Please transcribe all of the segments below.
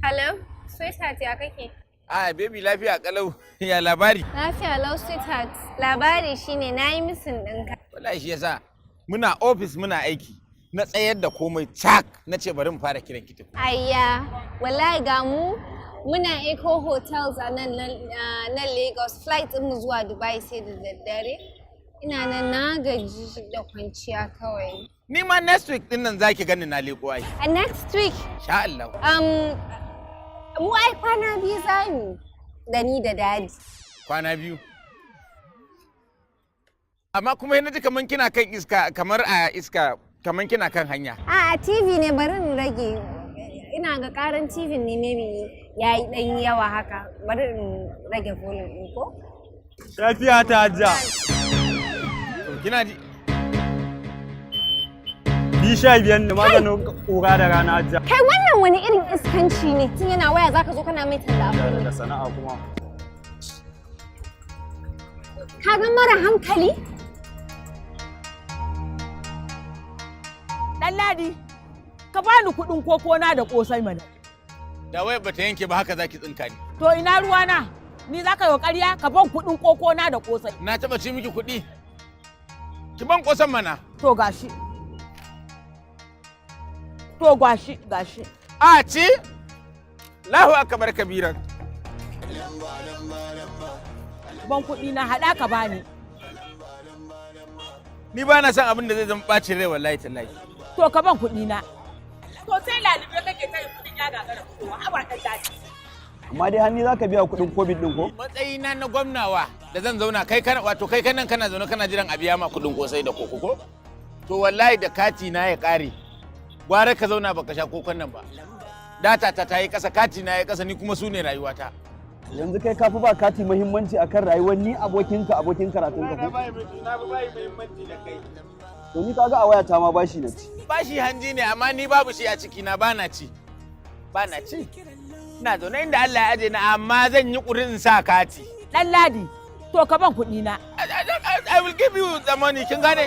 Hello, sweetheart ya kake? Baby lafiya kalau ya labari. Lafiya lau sweetheart. Labari shine nayi missing ɗinka. Wallahi shi yasa muna office muna aiki. Na tsayar da komai cak na ce bari mu fara kiran ki tafi. Ayya, wallahi ga mu muna Eco Hotels a nan Lagos. Flight mu zuwa Dubai sai da daddare. Ina nan na gaji da kwanciya kawai. Ni ma next week din nan zaki gani na leko ai. A next week? Sha Allah. Mu ai kwana biyu zamu da ni da dadi. Kwana biyu. Amma kuma yana ji kaman kina kan iska kamar a iska kaman kina kan hanya. A TV ne bari in rage. Ina ga karan TV ne maybe yayi dan yawa haka. Bari in rage volume din ko? Lafiya ta hajja. Kina ji? B15 da maganin ƙura da rana hajja. Kai wannan wani irin iskanci ne? Tun yana waya zaka zo kana mai talla abu. Da sana'a kuma. Ka ga mara hankali? Ɗanladi, ka bani kuɗin koko na da ƙosai mana. Da wai bata yanke ba haka zaki tsinka ni. To ina ruwana? Ni za ka yi wa ƙarya ka ban kuɗin koko na da ƙosai. Na taɓa ci miki kuɗi. Ki ban ƙosan mana. To gashi. To gashi. A ci? Lahu akbar kabiran. Ban kuɗi na haɗa ka bani. Ni ba na son abin da zai zama ɓacin rai wallahi tallahi. To ka ban kuɗi na. To sai lalube kake ta yi kuɗin ya gagara fitowa. Haba ɗan daji. Amma dai hannu za ka biya kuɗin COVID ɗin ko? Matsayina na gwamnawa da zan zauna kai kana kana zaune kana jiran a biya ma kuɗin kosai da koko ko? To wallahi da kati na ya ƙare. Gwara ka zauna baka sha kokon nan ba. Data ta yi ƙasa, kati na ya ƙasa, ni kuma su ne rayuwata. Yanzu kai ka fi ba kati muhimmanci akan rayuwar ni abokin karatun ka ko? Na bai muhimmanci da kai. To ni kaga a wayata ma bashi na ci. Bashi hanji ne amma ni babu shi a ciki na bana ci. Bana ci. Ina zaune inda Allah ya aje na amma zan yi ƙurin sa kati. Ɗanladi, to ka ban kuɗi na. I will give you the money, kin gane?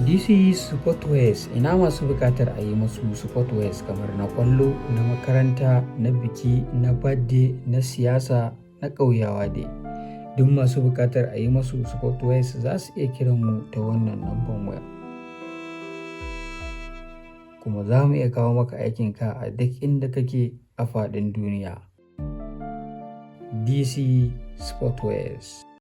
This is Sportways. Ina masu bukatar a yi musu Sportways kamar na kwallo, na makaranta, na biki, na birthday, na siyasa, na ƙauyawa dai. Duk masu bukatar a yi musu Sportways za su iya kiran mu ta wannan lambar waya. Kuma za mu iya kawo maka aikinka a duk inda kake a faɗin duniya. DC Sportways.